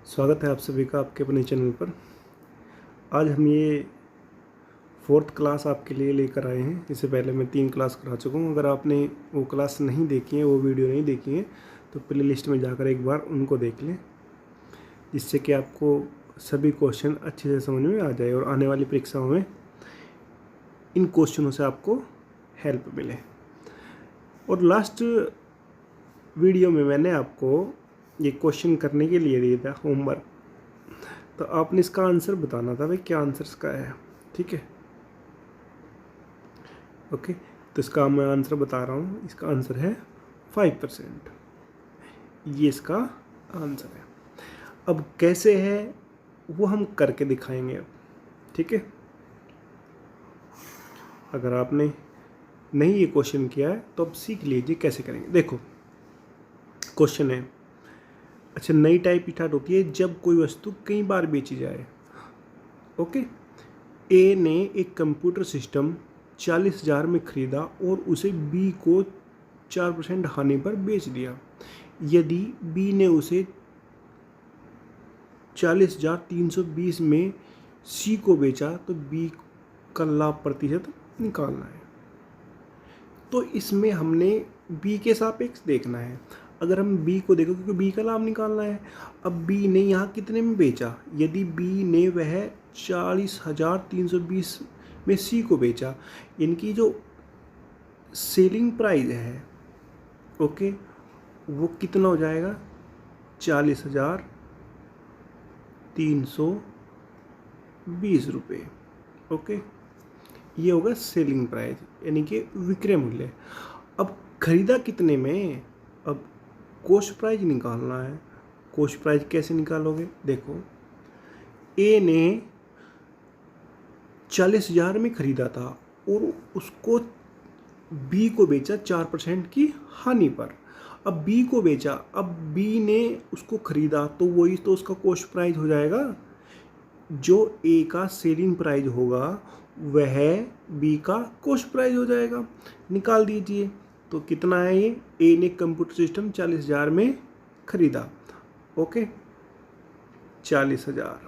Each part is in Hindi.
स्वागत है आप सभी का आपके अपने चैनल पर। आज हम ये 4th क्लास आपके लिए लेकर आए हैं। इससे पहले मैं 3 क्लास करा चुका हूँ। अगर आपने वो क्लास नहीं देखी है, वो वीडियो नहीं देखी है, तो प्ले लिस्ट में जाकर एक बार उनको देख लें, जिससे कि आपको सभी क्वेश्चन अच्छे से समझ में आ जाए और आने वाली परीक्षाओं में इन क्वेश्चनों से आपको हेल्प मिले। और लास्ट वीडियो में मैंने आपको ये क्वेश्चन करने के लिए दिया था होमवर्क, तो आपने इसका आंसर बताना था भाई क्या आंसर इसका है। ठीक है, ओके। तो इसका मैं आंसर बता रहा हूँ। इसका आंसर है 5%। ये इसका आंसर है। अब कैसे है वो हम करके दिखाएंगे अब। ठीक है, अगर आपने नहीं ये क्वेश्चन किया है तो अब सीख लीजिए कैसे करेंगे। देखो क्वेश्चन है, अच्छा, नई टाइप स्टार्ट होती है जब कोई वस्तु कई बार बेची जाए। ओके, ए ने एक कंप्यूटर सिस्टम 40,000 में खरीदा और उसे बी को 4% हानि पर बेच दिया। यदि बी ने उसे 40,320 में सी को बेचा तो बी का लाभ प्रतिशत निकालना है। तो इसमें हमने बी के सापेक्ष देखना है। अगर हम बी को देखो, क्योंकि बी का लाभ निकालना है। अब बी ने यहाँ कितने में बेचा? यदि बी ने वह 40,320 में सी को बेचा, इनकी जो सेलिंग प्राइस है, ओके, वो कितना हो जाएगा? 40,320 रुपये। ओके, ये होगा सेलिंग प्राइस, यानी कि विक्रय मूल्य। अब खरीदा कितने में? अब कॉस्ट प्राइस निकालना है। कॉस्ट प्राइस कैसे निकालोगे? देखो, ए ने 40,000 में खरीदा था और उसको बी को बेचा 4% की हानि पर। अब बी को बेचा, अब बी ने उसको खरीदा तो वही तो उसका कॉस्ट प्राइस हो जाएगा। जो ए का सेलिंग प्राइस होगा वह बी का कॉस्ट प्राइस हो जाएगा। निकाल दीजिए। तो कितना है ये? ए ने कंप्यूटर सिस्टम 40,000 में खरीदा, ओके, 40,000,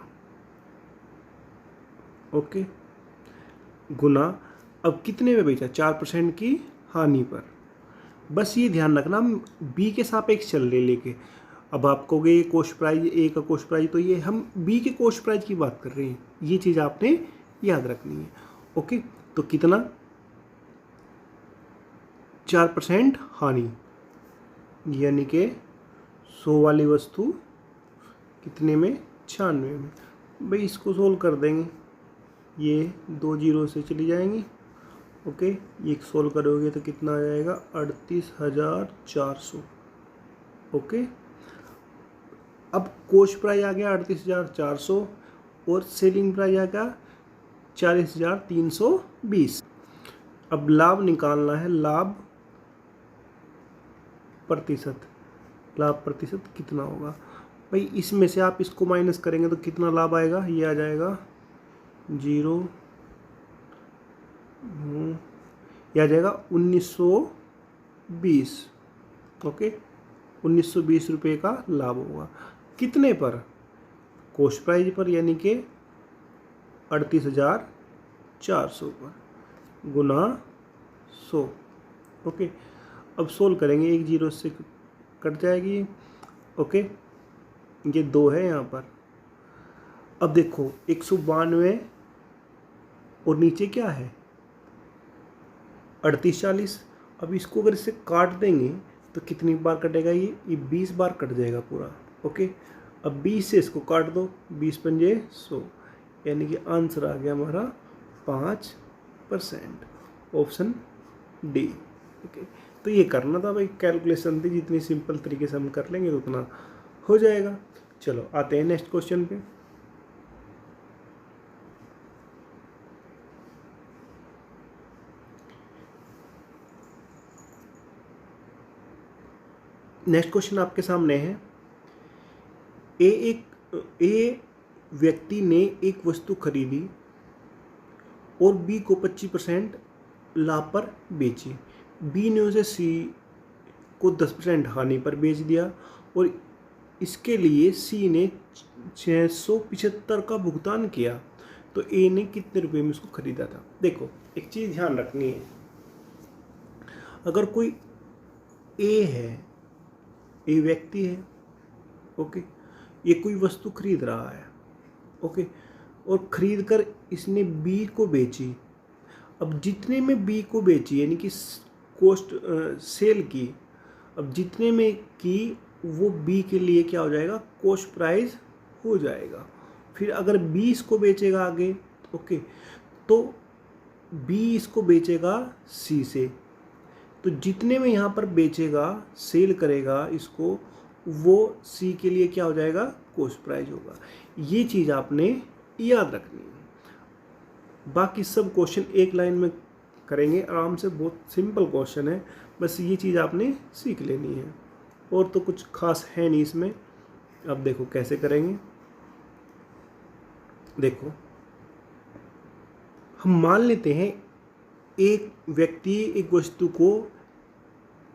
ओके, गुना अब कितने में बेचा? 4% की हानि पर। बस ये ध्यान रखना, हम बी के सापेक्ष चल रहे लेके। अब आप कहोगे ये कॉस्ट प्राइस, ए का कॉस्ट प्राइस, तो ये हम बी के कॉस्ट प्राइस की बात कर रहे हैं। ये चीज़ आपने याद रखनी है। ओके, तो कितना? 4% हानि, यानी कि 100 वाली वस्तु कितने में? 96 में। भाई इसको सोल्व कर देंगे, ये 2 जीरो से चली जाएंगी। ओके, ये सोल्व करोगे तो कितना आ जाएगा? 38,400। ओके, अब कॉस्ट प्राइस आ गया 38,400 और सेलिंग प्राइस आ गया 40,320। अब लाभ निकालना है, लाभ प्रतिशत। लाभ प्रतिशत कितना होगा भाई? इसमें से आप इसको माइनस करेंगे तो कितना लाभ आएगा? ये आ जाएगा 0, ये आ जाएगा 1920। ओके, 1920 रुपये का लाभ होगा। कितने पर? कॉस्ट प्राइस पर, यानी कि 38,400 पर, गुना 100। ओके, अब सोल्व करेंगे, एक जीरो से कट जाएगी। ओके, ये 2 है यहाँ पर। अब देखो 192 और नीचे क्या है? 3840। अब इसको अगर इससे काट देंगे तो कितनी बार कटेगा? ये 20 बार कट जाएगा पूरा। ओके, अब 20 से इसको काट दो, 20 पंजे 100, यानी कि आंसर आ गया हमारा 5%, ऑप्शन डी। ओके, तो ये करना था भाई, कैलकुलेशन थी, जितनी सिंपल तरीके से हम कर लेंगे तो उतना हो जाएगा। चलो आते हैं नेक्स्ट क्वेश्चन पे। नेक्स्ट क्वेश्चन आपके सामने है। ए व्यक्ति ने एक वस्तु खरीदी और बी को 25% लाभ पर बेची। बी ने उसे सी को 10% हानि पर बेच दिया और इसके लिए सी ने 675 का भुगतान किया, तो ए ने कितने रुपए में इसको खरीदा था। देखो एक चीज़ ध्यान रखनी है, अगर कोई ए है, ए व्यक्ति है, ओके, ये कोई वस्तु खरीद रहा है, ओके, और खरीद कर इसने बी को बेची। अब जितने में बी को बेची यानी कि कॉस्ट सेल की, अब जितने में की वो बी के लिए क्या हो जाएगा, कॉस्ट प्राइस हो जाएगा। फिर अगर बी इसको बेचेगा आगे, ओके, तो बी इसको बेचेगा सी से, तो जितने में यहाँ पर बेचेगा, सेल करेगा इसको, वो सी के लिए क्या हो जाएगा, कॉस्ट प्राइस होगा। ये चीज़ आपने याद रखनी है। बाकी सब क्वेश्चन एक लाइन में करेंगे आराम से, बहुत सिंपल क्वेश्चन है, बस ये चीज़ आपने सीख लेनी है, और तो कुछ खास है नहीं इसमें। अब देखो कैसे करेंगे। देखो हम मान लेते हैं एक व्यक्ति एक वस्तु को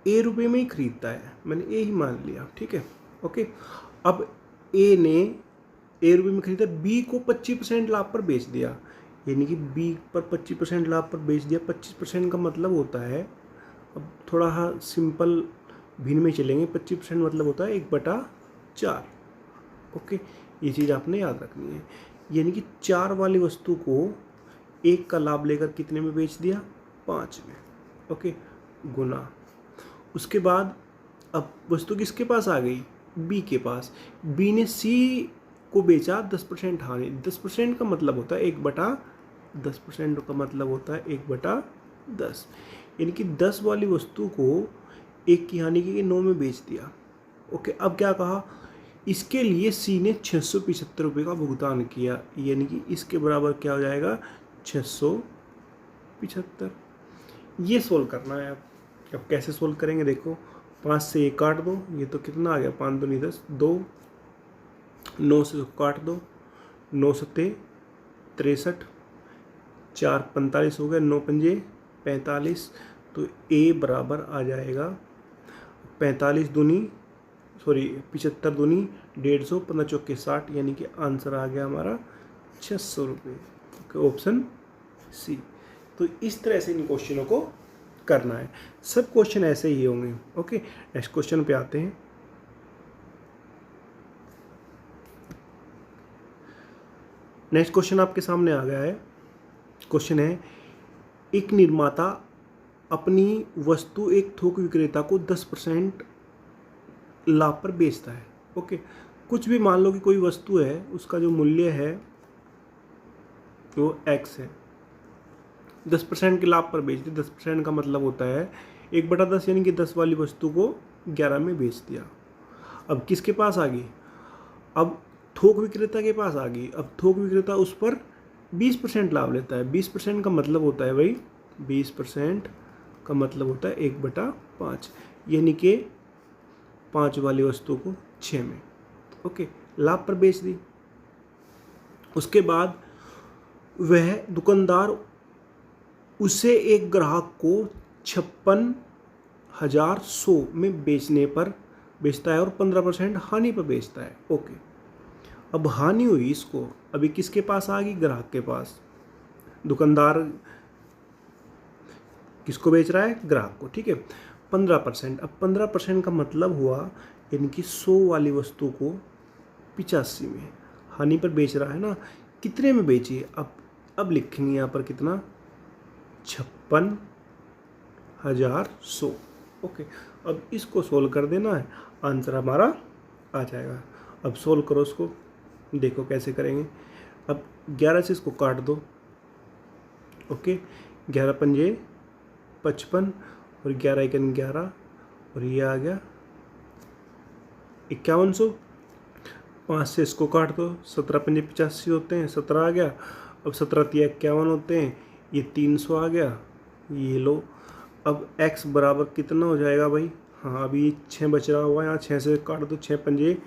ए रुपये में ही खरीदता है, मैंने ए ही मान लिया, ठीक है, ओके। अब ए ने ए रुपये में खरीदा, बी को 25% लाभ पर बेच दिया, यानी कि बी पर 25% लाभ पर बेच दिया। 25% का मतलब होता है, अब थोड़ा सिंपल भिन्न में चलेंगे, 25% मतलब होता है 1/4, ओके। ये चीज़ आपने याद रखनी है, यानी कि 4 वाली वस्तु को 1 का लाभ लेकर कितने में बेच दिया, 5 में, ओके, गुना। उसके बाद अब वस्तु किसके पास आ गई, बी के पास। बी ने सी को बेचा 10% हानि। 10% का मतलब होता है 1/10%, का मतलब होता है 1/10, यानी कि 10 वाली वस्तु को 1 की हानि की 9 में बेच दिया, ओके। अब क्या कहा, इसके लिए सी ने 675 रुपये का भुगतान किया, यानी कि इसके बराबर क्या हो जाएगा, 675। ये सोल्व करना है। अब कैसे सोल्व करेंगे, देखो 5 से 1 काट दो, ये तो कितना आ गया, 5 दूनी 10, 2, 9 से काट दो, 9 सत्ते 63, 4 45 हो गया, 9 पंजे 45, तो ए बराबर आ जाएगा 45 दूनी 75 दूनी 150, 15 चौके 60, यानी कि आंसर आ गया हमारा 600 रुपये, ऑप्शन सी। तो इस तरह से इन क्वेश्चनों को करना है, सब क्वेश्चन ऐसे ही होंगे, ओके। नेक्स्ट क्वेश्चन पे आते हैं। नेक्स्ट क्वेश्चन आपके सामने आ गया है। क्वेश्चन है, एक निर्माता अपनी वस्तु एक थोक विक्रेता को 10% लाभ पर बेचता है, ओके। कुछ भी मान लो कि कोई वस्तु है, उसका जो मूल्य है वो x है, 10% के लाभ पर बेच दी। 10% का मतलब होता है 1/10, यानी कि 10 वाली वस्तु को 11 में बेच दिया। अब किसके पास आ गई, अब थोक विक्रेता के पास आ गई। अब थोक विक्रेता उस पर 20% लाभ लेता है। 20% का मतलब होता है भाई, 20% का मतलब होता है 1/5, यानी कि 5 वाली वस्तु को 6 में, ओके, लाभ पर बेच दी। उसके बाद वह दुकानदार उसे एक ग्राहक को 56,100 में बेचने पर बेचता है और 15% हानि पर बेचता है, ओके। अब हानि हुई इसको, अभी किसके पास आ गई, ग्राहक के पास। दुकानदार किसको बेच रहा है, ग्राहक को, ठीक है। 15%, अब 15% का मतलब हुआ यानी कि 100 वाली वस्तु को 85 में हानि पर बेच रहा है ना। कितने में बेची, अब लिखेंगे यहाँ पर कितना, 56,100, ओके। अब इसको सोल्व कर देना है, आंसर हमारा आ जाएगा। अब सोल्व करो उसको, देखो कैसे करेंगे। अब 11 से इसको काट दो, ओके, 11 पंजे 55 और 11 एकन 11, और ये आ गया 5100। 5 से इसको काट दो, 17 पंजे 85 होते हैं, 17 आ गया। अब 17 तिया 51 होते हैं, ये 300 आ गया, ये लो। अब x बराबर कितना हो जाएगा भाई, हाँ अभी 6 बच रहा हुआ है, यहाँ 6 से काट दो, 6 पंजे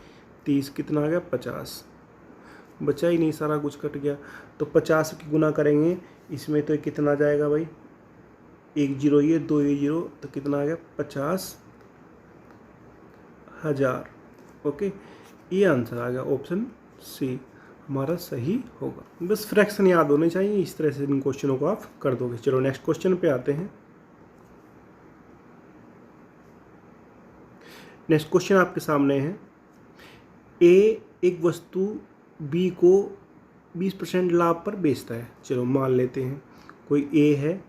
30, कितना आ गया 50, बचा ही नहीं, सारा कुछ कट गया। तो 50 की गुना करेंगे इसमें, तो कितना आ जाएगा भाई, 1 0 ये 2 ये 0, तो कितना आ गया 50,000, ओके। ये आंसर आ गया, ऑप्शन सी हमारा सही होगा। बस फ्रैक्शन याद होने चाहिए, इस तरह से इन क्वेश्चनों को आप कर दोगे। चलो नेक्स्ट क्वेश्चन पे आते हैं। नेक्स्ट क्वेश्चन आपके सामने है, ए एक वस्तु बी को 20% लाभ पर बेचता है। चलो मान लेते हैं कोई ए है,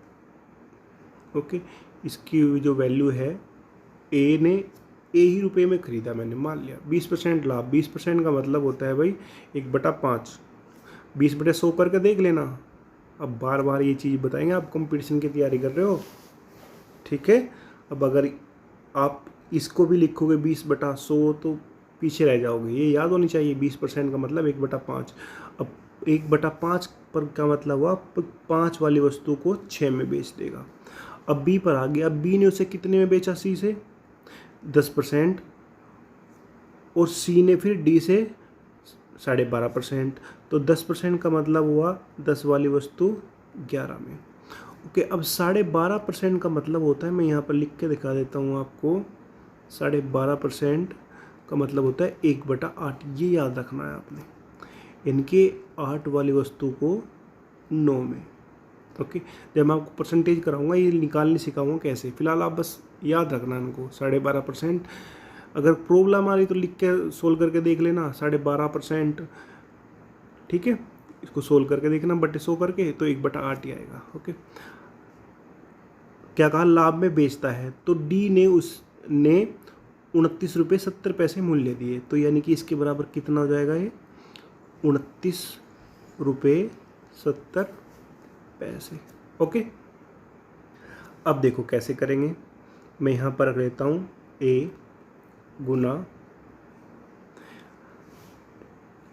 ओके, इसकी जो वैल्यू है, ए ने ए ही रुपये में ख़रीदा, मैंने मान लिया 20% लाभ। 20% का मतलब होता है भाई 1/5, 20/100 करके देख लेना। अब बार बार ये चीज़ बताएंगे, आप कंपटीशन की तैयारी कर रहे हो, ठीक है। अब अगर आप इसको भी लिखोगे 20/100 तो पीछे रह जाओगे, ये याद होनी चाहिए। 20% का मतलब 1/5। अब 1/5 पर का मतलब हुआ 5 वाली वस्तु को 6 में बेच देगा। अब बी पर आ गया, अब बी ने उसे कितने में बेचा, सी से 10%, और सी ने फिर डी से 12.5%। तो 10% का मतलब हुआ 10 वाली वस्तु 11 में। ओके, अब 12.5% का मतलब होता है, मैं यहाँ पर लिख के दिखा देता हूँ आपको। 12.5% का मतलब होता है 1/8। ये याद रखना है आपने। इनके 8 वाली वस्तु को 9 में। ओके, जब मैं आपको परसेंटेज कराऊंगा ये निकालने सिखाऊंगा कैसे। फिलहाल आप बस याद रखना इनको। 12.5%, अगर प्रॉब्लम आ रही तो लिख के सोल्व करके देख लेना। 12.5%, ठीक है, इसको सोल्व करके देखना बटे 100 करके, तो 1/8 ही आएगा। ओके, क्या कहा, लाभ में बेचता है, तो डी ने उसने 29 रुपये 70 पैसे मूल्य दिए, तो यानी कि इसके बराबर कितना हो जाएगा, ये 29 रुपये 70 पैसे। ओके, अब देखो कैसे करेंगे। मैं यहाँ पर रख लेता हूँ ए गुना,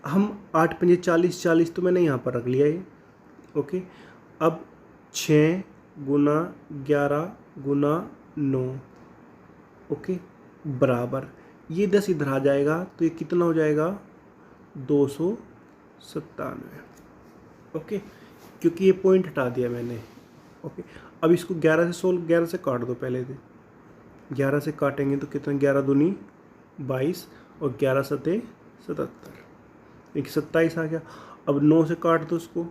हम 8 पंजे 40, 40 तो मैंने यहाँ पर रख लिया ये। ओके, अब 6 गुना 11 गुना 9, ओके, बराबर ये 10 इधर आ जाएगा, तो ये कितना हो जाएगा, 297। ओके, क्योंकि ये पॉइंट हटा दिया मैंने। ओके, अब इसको 11 से सोल्व, 11 से काट दो पहले से। 11 से काटेंगे तो कितना, 11 दूनी 22 और 11 सते 77, एक 27 आ गया। अब 9 से काट दो उसको,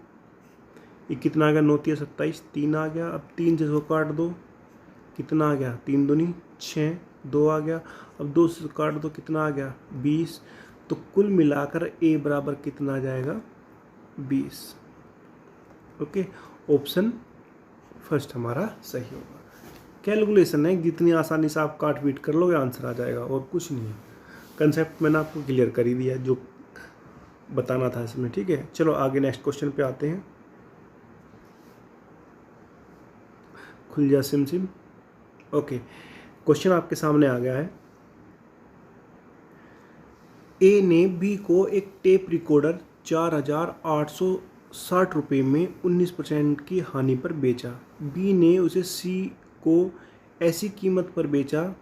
ये कितना आ गया, 9 3 27, 3 आ गया। अब 3 से इसको काट दो, कितना आ गया, 3 दूनी 6, 2 आ गया। अब 2 से काट दो, कितना आ गया, 20। तो कुल मिलाकर ए बराबर कितना आ जाएगा, 20। ओके, ऑप्शन फर्स्ट हमारा सही होगा। कैलकुलेशन है, जितनी आसानी से आप काट पीट कर लोगे आंसर आ जाएगा, और कुछ नहीं है। कंसेप्ट मैंने आपको क्लियर कर ही दिया जो बताना था इसमें, ठीक है। चलो आगे नेक्स्ट क्वेश्चन पे आते हैं। खुल जा सिम सिम। ओके, क्वेश्चन आपके सामने आ गया है। ए ने बी को एक टेप रिकॉर्डर 4,860 रुपये में 19% की हानि पर बेचा। बी ने उसे सी को ऐसी कीमत पर बेचा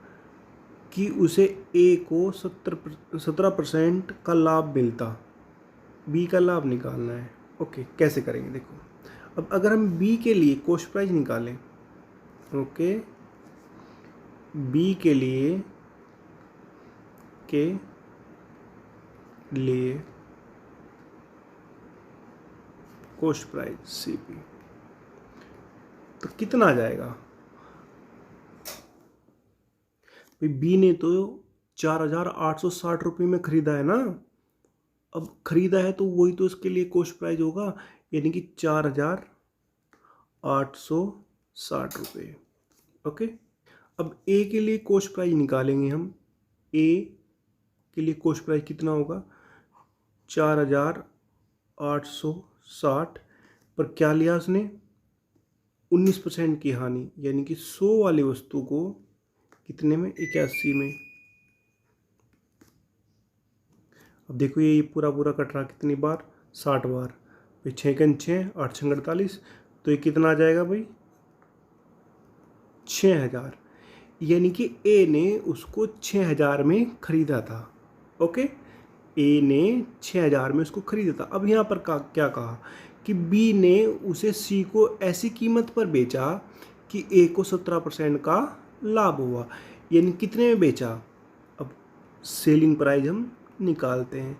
कि उसे ए को 17% का लाभ मिलता। बी का लाभ निकालना है। ओके, कैसे करेंगे देखो। अब अगर हम बी के लिए कॉस्ट प्राइस निकालें, ओके, बी के लिए कॉस्ट प्राइस सीपी, तो कितना आ जाएगा भाई। बी ने तो 4,860 रुपये में खरीदा है ना। अब खरीदा है तो वही तो इसके लिए कॉस्ट प्राइस होगा, यानी कि 4,860 रुपये। ओके, अब ए के लिए कॉस्ट प्राइस निकालेंगे हम। ए के लिए कॉस्ट प्राइस कितना होगा, 4,860 पर क्या लिया उसने, 19% की हानि, यानी कि 100 वाली वस्तु को कितने में, 81 में। अब देखो ये पूरा पूरा कट रहा कितनी बार, 60 बार। भाई 6 के 6, 8 6 48, तो ये कितना आ जाएगा भाई, 6,000। यानी कि ए ने उसको 6,000 में खरीदा था। ओके, ए ने 6,000 में उसको खरीदा था। अब यहाँ पर क्या कहा कि बी ने उसे सी को ऐसी कीमत पर बेचा कि ए को 17% का लाभ हुआ, यानी कितने में बेचा। अब सेलिंग प्राइस हम निकालते हैं।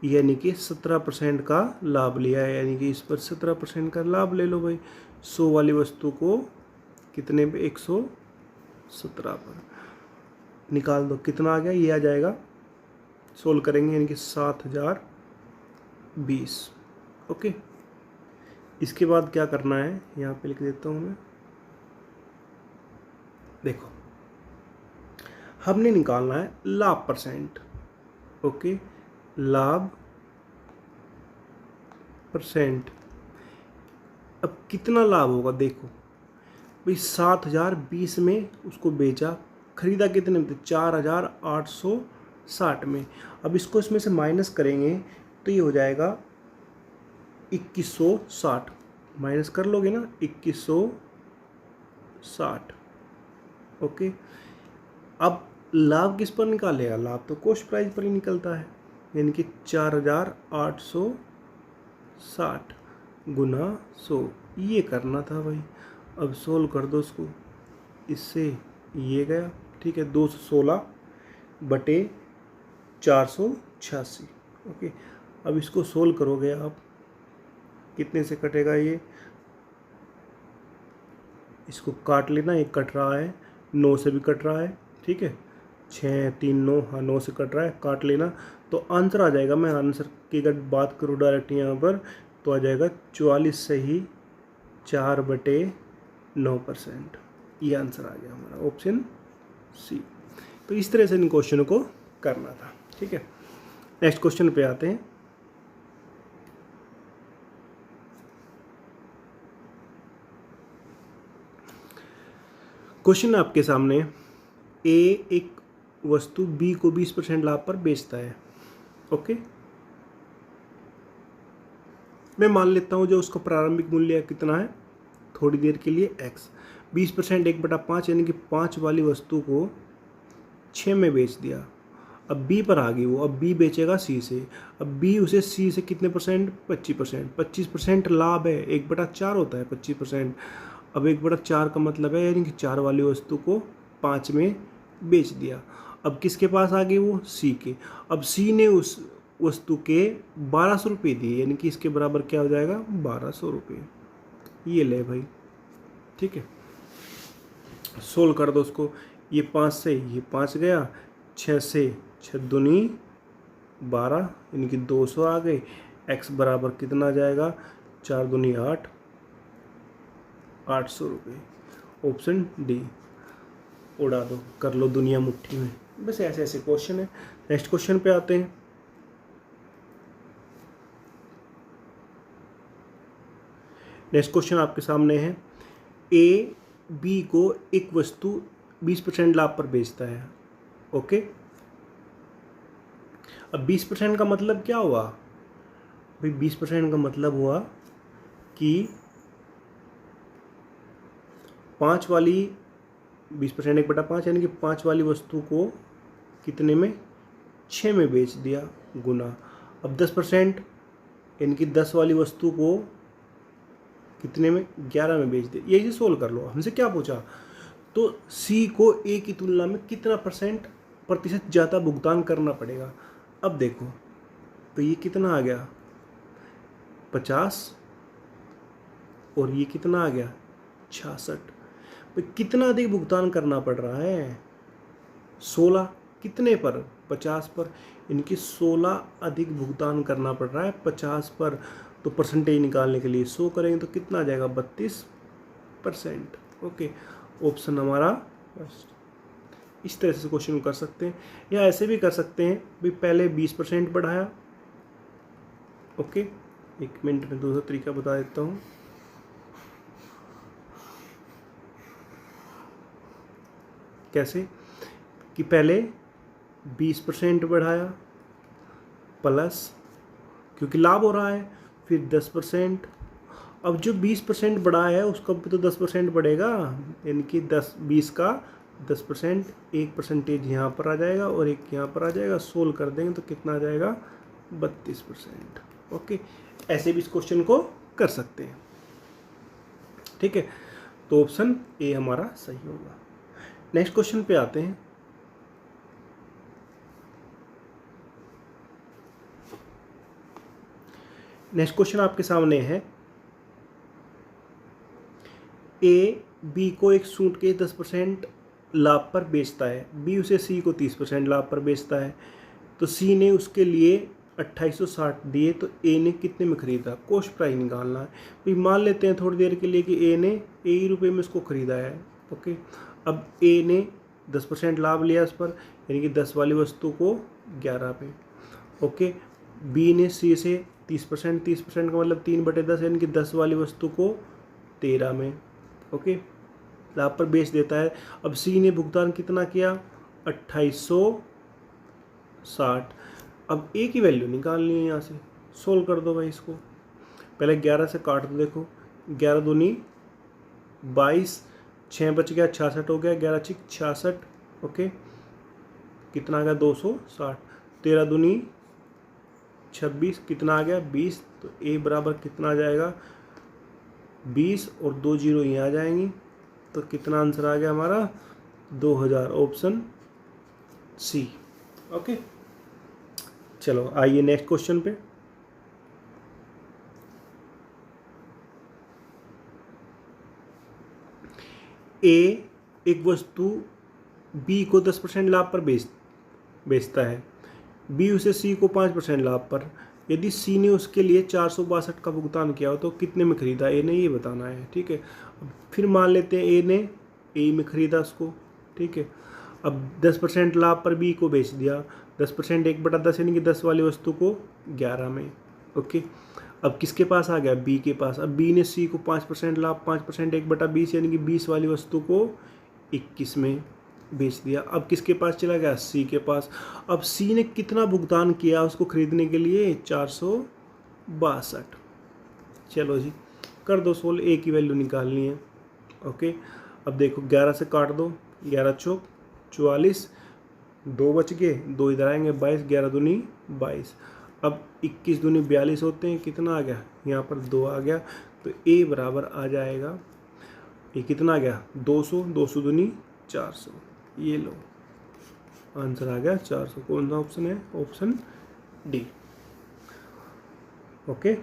यानी कि 17% का लाभ लिया है, यानी कि इस पर 17% का लाभ ले लो भाई। 100 वाली वस्तु को कितने पे, 117 पर निकाल दो, कितना आ गया, ये आ जाएगा, सोल्व करेंगे यानी कि 7020। ओके, इसके बाद क्या करना है, यहाँ पे लिख देता हूँ मैं। देखो, हमने निकालना है लाभ परसेंट। ओके, लाभ परसेंट। अब कितना लाभ होगा, देखो भाई 7020 में उसको बेचा, खरीदा कितने में, 4860 में। अब इसको इसमें से माइनस करेंगे तो ये हो जाएगा 2160, माइनस कर लोगे ना, 2160। ओके, अब लाभ किस पर निकालेगा, लाभ तो कॉस्ट प्राइस पर ही निकलता है, यानी कि 4860 गुना 100, ये करना था भाई। अब सोल्व कर दो उसको, इससे ये गया, ठीक है, 216 बटे 486। ओके, अब इसको सोल्व करोगे आप, कितने से कटेगा ये, इसको काट लेना, ये कट रहा है, 9 से भी कट रहा है, ठीक है, 6 3 9, हाँ 9 से कट रहा है, काट लेना तो आंसर आ जाएगा। मैं आंसर की अगर बात करूँ डायरेक्ट यहाँ पर तो आ जाएगा 44 से ही 4/9%, ये आंसर आ गया हमारा, ऑप्शन सी। तो इस तरह से इन क्वेश्चनों को करना था, ठीक है। नेक्स्ट क्वेश्चन पे आते हैं। क्वेश्चन आपके सामने, ए एक वस्तु बी को 20% लाभ पर बेचता है। ओके, मैं मान लेता हूँ जो उसका प्रारंभिक मूल्य कितना है, थोड़ी देर के लिए x, 20% 1/5 यानी कि 5 वाली वस्तु को 6 में बेच दिया। अब b पर आ गई वो, अब b बेचेगा c से। अब b उसे c से कितने परसेंट, 25%, 25% लाभ है, 1/4 होता है 25%। अब 1/4 का मतलब है यानी कि 4 वाली वस्तु को 5 में बेच दिया। अब किसके पास आ गई वो, c के। अब c ने उस वस्तु के 1200 रुपये दिए, यानी कि इसके बराबर क्या हो जाएगा, 1200 रुपये। ये ले भाई, ठीक है, सोल्व कर दो उसको, ये 5 से ये 5 गया, 6 से 6 दूनी 12, यानी कि 200 आ गए। x बराबर कितना आ जाएगा, 4 दूनी 8, 800 रुपये। ऑप्शन डी, उड़ा दो, कर लो दुनिया मुट्ठी में। बस ऐसे ऐसे क्वेश्चन है। नेक्स्ट क्वेश्चन पे आते हैं। नेक्स्ट क्वेश्चन आपके सामने है, ए बी को एक वस्तु 20% लाभ पर बेचता है। ओके, अब 20% का मतलब क्या हुआ भाई, 20% का मतलब हुआ कि 5 वाली 20% 1/5 यानी कि 5 वाली वस्तु को कितने में, 6 में बेच दिया, गुना। अब 10% यानी कि 10 वाली वस्तु को कितने में, 11 में बेच दिया। यही सोल्व कर लो। हमसे क्या पूछा, तो सी को ए की तुलना में कितना प्रतिशत ज़्यादा भुगतान करना पड़ेगा। अब देखो तो ये कितना आ गया, 50, और ये कितना आ गया, 66। तो कितना अधिक भुगतान करना पड़ रहा है, 16, कितने पर, 50 पर, इनकी 16 अधिक भुगतान करना पड़ रहा है 50 पर। तो परसेंटेज निकालने के लिए 100 करेंगे तो कितना आ जाएगा, 32%। ओके, ऑप्शन हमारा फर्स्ट। इस तरह से क्वेश्चन कर सकते हैं, या ऐसे भी कर सकते हैं भी, पहले 20% बढ़ाया। ओके, एक मिनट में दूसरा तरीका बता देता हूँ। कैसे कि पहले 20% बढ़ाया प्लस, क्योंकि लाभ हो रहा है, फिर 10%। अब जो 20% बढ़ा है उसका भी तो 10% बढ़ेगा, यानी कि 20 का 10%, 1% यहाँ पर आ जाएगा और एक यहाँ पर आ जाएगा। सोल्व कर देंगे तो कितना आ जाएगा, 32%। ओके, ऐसे भी इस क्वेश्चन को कर सकते हैं, ठीक है। तो ऑप्शन ए हमारा सही होगा। नेक्स्ट क्वेश्चन पे आते हैं। नेक्स्ट क्वेश्चन आपके सामने है, ए बी को एक सूटकेस 10% लाभ पर बेचता है, बी उसे सी को 30% लाभ पर बेचता है, तो सी ने उसके लिए 2860 दिए, तो ए ने कितने में खरीदा? कॉस्ट प्राइस निकालना है। भाई मान लेते हैं थोड़ी देर के लिए कि ए ने ए रुपये में उसको ख़रीदा है। ओके, अब ए ने 10% लाभ लिया उस पर, यानी कि 10 वाली वस्तु को 11 पे। ओके, बी ने सी से 30% का मतलब 3/10, यानी कि 10 वाली वस्तु को 13 में ओके लाभ पर बेच देता है। अब सी ने भुगतान कितना किया? 2860। अब ए की वैल्यू निकालनी है, यहाँ से सोल्व कर दो भाई इसको। पहले 11 से काट दो, देखो 11 दूनी 22, 6 बच गया 66 हो गया, 11 6 66। ओके, कितना आ गया? 260। 13 दूनी 26, कितना आ गया? 20। तो ए बराबर कितना आ जाएगा? 20 और 2 जीरो यहाँ आ जाएंगी, तो कितना आंसर आ गया हमारा? 2000, ऑप्शन सी। ओके, चलो आइए नेक्स्ट क्वेश्चन पे। ए एक वस्तु बी को 10% लाभ पर बेचता है, बी उसे सी को 5% लाभ पर। यदि सी ने उसके लिए 462 का भुगतान किया हो तो कितने में खरीदा? ए ने ये बताना है। ठीक है, अब फिर मान लेते हैं ए ने ए में खरीदा उसको। ठीक है, अब 10% लाभ पर बी को बेच दिया, 10% 1/10 यानी कि 10 वाली वस्तु को 11 में। ओके, अब किसके पास आ गया? बी के पास। अब बी ने सी को 5% लाभ, 5% 1/20 यानी कि 20 वाली वस्तु को 21 में बेच दिया। अब किसके पास चला गया? सी के पास। अब सी ने कितना भुगतान किया उसको खरीदने के लिए? 462। चलो जी कर दो सोल्व, ए की वैल्यू निकालनी है। ओके, अब देखो 11 से काट दो, 11 चौक 44, 2 बच गए, 2 इधर आएंगे, 22, 11 दूनी 22। अब 21 दूनी 42 होते हैं, कितना आ गया? यहाँ पर 2 आ गया, तो ए बराबर आ जाएगा, ये कितना आ गया? 200, 200 दूनी 400। ये लो आंसर आ गया 400। कौन सा ऑप्शन है? Option D. ओके,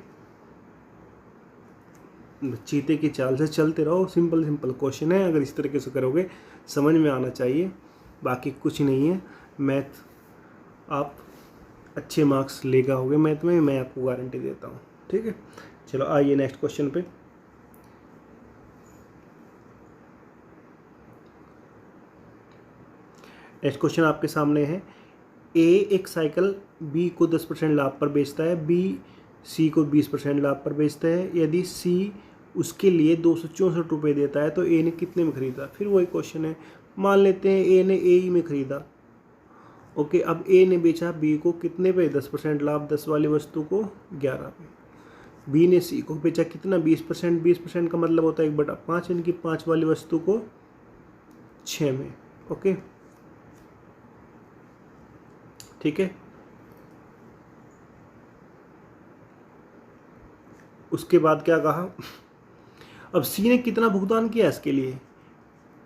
चीते की चाल से चलते रहो, सिंपल सिंपल क्वेश्चन है, अगर इस तरीके से करोगे समझ में आना चाहिए, बाकी कुछ नहीं है। मैथ आप अच्छे मार्क्स लेगा होगे मैथ में, मैं आपको गारंटी देता हूँ। ठीक है, चलो आइए नेक्स्ट क्वेश्चन पे। नेक्स्ट क्वेश्चन आपके सामने है, ए एक साइकिल बी को 10% लाभ पर बेचता है, बी सी को 20% लाभ पर बेचता है। यदि सी उसके लिए 264 रुपये देता है तो ए ने कितने में खरीदा? फिर वही क्वेश्चन है, मान लेते हैं ए ने ए में खरीदा। ओके, अब ए ने बेचा बी को कितने पे? 10% लाभ, 10 वाली वस्तु को 11 पे। बी ने सी को बेचा कितना? 20%। 20% का मतलब होता है 1/5, यानी कि 5 वाली वस्तु को 6 में। ओके, ठीक है, उसके बाद क्या कहा? अब सी ने कितना भुगतान किया इसके लिए?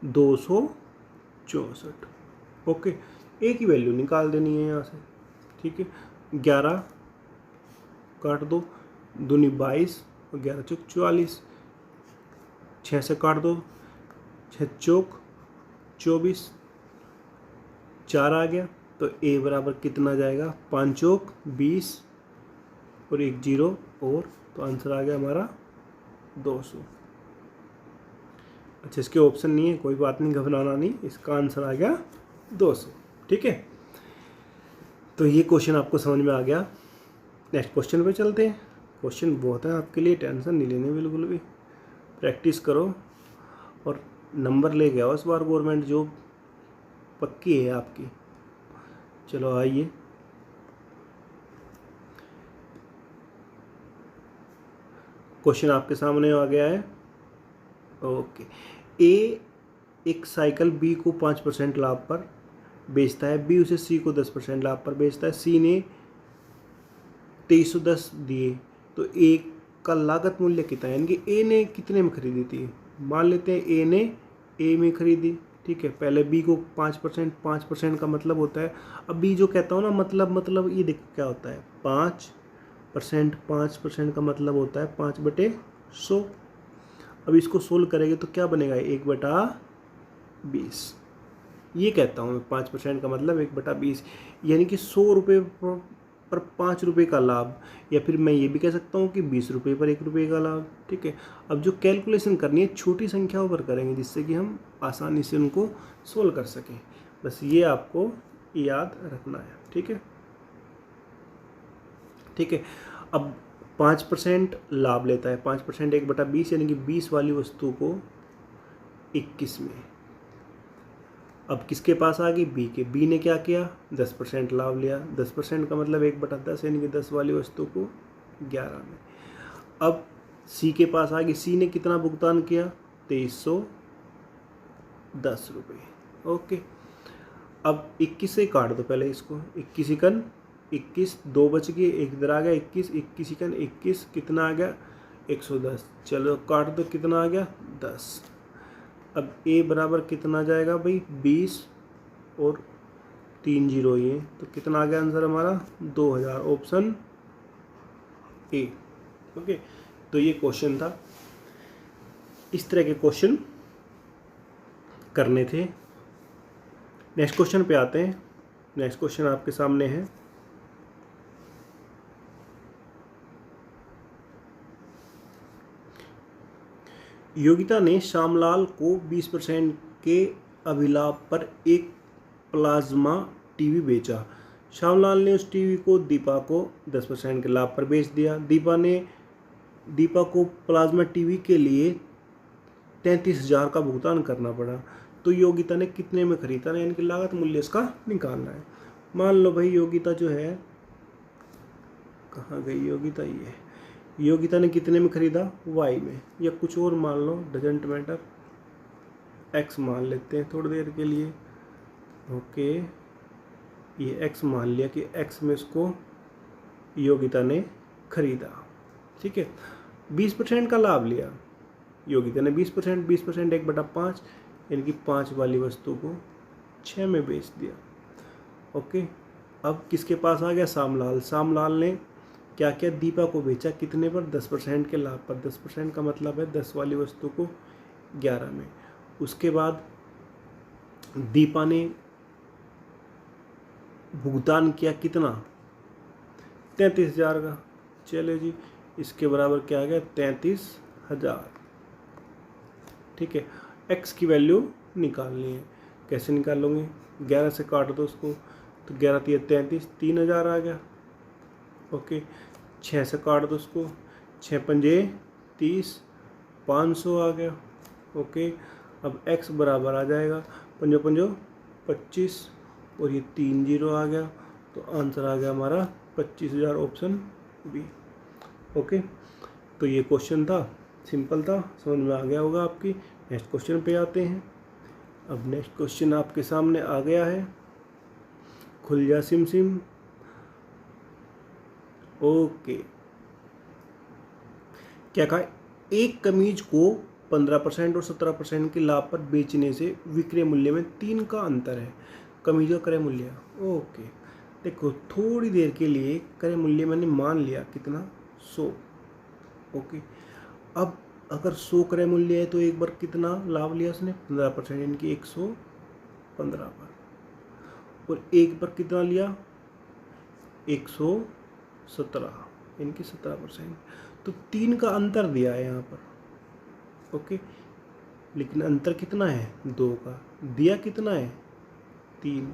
264। ओके, ए की वैल्यू निकाल देनी है यहाँ से। ठीक है, 11 काट दो, दूनी 22 और 11 चौक 44, 6 से काट दो, 6 चौक 24, 4 आ गया, तो ए बराबर कितना जाएगा? 5 चौक 20 और 1 जीरो और, तो आंसर आ गया हमारा 200। अच्छा, इसके ऑप्शन नहीं है, कोई बात नहीं, घबराना नहीं, इसका आंसर आ गया 200। ठीक है, तो ये क्वेश्चन आपको समझ में आ गया। नेक्स्ट क्वेश्चन पे चलते हैं। क्वेश्चन बहुत है आपके लिए, टेंशन नहीं लेनी बिल्कुल भी, प्रैक्टिस करो और नंबर ले गया इस बार, गवर्नमेंट जॉब पक्की है आपकी। चलो आइए, क्वेश्चन आपके सामने आ गया है। ओके, ए एक साइकिल बी को 5% लाभ पर बेचता है, बी उसे सी को 10% लाभ पर बेचता है। सी ने 2310 दिए, तो ए का लागत मूल्य कितना है, यानी कि ए ने कितने में खरीदी थी? मान लेते हैं ए ने ए में खरीदी। ठीक है, पहले बी को 5% का मतलब होता है, अब बी जो कहता हूँ ना, मतलब ये देखो क्या होता है, 5 परसेंट 5% का मतलब होता है 5/100। अब इसको सोल्व करेंगे तो क्या बनेगा 1/20। ये कहता हूँ मैं 5% का मतलब 1/20, यानी कि 100 रुपये पर 5 रुपये का लाभ, या फिर मैं ये भी कह सकता हूँ कि 20 रुपये पर 1 रुपये का लाभ। ठीक है, अब जो कैलकुलेशन करनी है छोटी संख्याओं पर करेंगे जिससे कि हम आसानी से उनको सोल्व कर सकें। बस ये आपको याद रखना है। ठीक है, ठीक है। अब 5% लाभ लेता है, 5% 1/20 यानी कि 20 वाली वस्तु को 21 में। अब किसके पास आ गई बी के, बी ने क्या किया 10% लाभ लिया, 10% का मतलब 1/10 यानी कि 10 वाली वस्तु को 11 में। अब सी के पास आ गई, सी ने कितना भुगतान किया 2310 रुपये। ओके, अब 21 से काट दो पहले इसको, 21 इकन 21, 2 बच गए, एक इधर आ गया 21, 21 इकन 21 कितना आ गया 110। चलो काट दो, कितना आ गया 10। अब ए बराबर कितना जाएगा भाई 20 और 3 जीरो ये, तो कितना आ गया आंसर हमारा 2000, ऑप्शन ए। ओके, तो ये क्वेश्चन था, इस तरह के क्वेश्चन करने थे। नेक्स्ट क्वेश्चन पे आते हैं। नेक्स्ट क्वेश्चन आपके सामने है, योगिता ने श्यामलाल को 20% के अभिलाभ पर एक प्लाज्मा टीवी बेचा। श्यामलाल ने उस टीवी को दीपा को 10% के लाभ पर बेच दिया। दीपा को प्लाज्मा टीवी के लिए 33,000 का भुगतान करना पड़ा। तो योगिता ने कितने में खरीदा, यानी कि लागत मूल्य इसका निकालना है। मान लो भाई योगिता जो है, कहाँ गई योगिता, ये योगिता ने कितने में खरीदा वाई में, या कुछ और मान लो, डजेंट मैटर, एक्स मान लेते हैं थोड़ी देर के लिए। ओके, ये एक्स मान लिया कि एक्स में इसको योगिता ने खरीदा। ठीक है, 20% का लाभ लिया योगिता ने, 20% 1/5 यानी कि 5 वाली वस्तु को 6 में बेच दिया। ओके, अब किसके पास आ गया श्यामलाल। श्यामलाल ने क्या किया, दीपा को बेचा कितने पर 10% के लाभ पर। 10% का मतलब है 10 वाली वस्तु को 11 में। उसके बाद दीपा ने भुगतान किया कितना 33,000 का। चलो जी, इसके बराबर क्या आ गया 33,000। ठीक है, एक्स की वैल्यू निकालनी है। कैसे निकालोगे, 11 से काट दो उसको, तो 11 3 33, 3,000 आ गया। ओके, 6 से काट दो उसको, 6 पंजे 30, 500 आ गया। ओके, अब x बराबर आ जाएगा 5 5 25 और ये 3 जीरो आ गया, तो आंसर आ गया हमारा 25,000, ऑप्शन बी। ओके, तो ये क्वेश्चन था, सिंपल था, समझ में आ गया होगा आपकी। नेक्स्ट क्वेश्चन पे आते हैं। अब नेक्स्ट क्वेश्चन आपके सामने आ गया है, खुल जा सिम सिम। ओके, क्या कहा, एक कमीज को 15% और 17% के लाभ पर बेचने से विक्रय मूल्य में 3 का अंतर है। कमीज का क्रय मूल्य। ओके, देखो थोड़ी देर के लिए क्रय मूल्य मैंने मान लिया कितना 100। ओके, अब अगर 100 क्रय मूल्य है तो एक बार कितना लाभ लिया उसने 15%, यानी कि 115 पर, और एक बार कितना लिया 117 यानी कि 17%। तो 3 का अंतर दिया है यहाँ पर। ओके, लेकिन अंतर कितना है 2 का, दिया कितना है 3।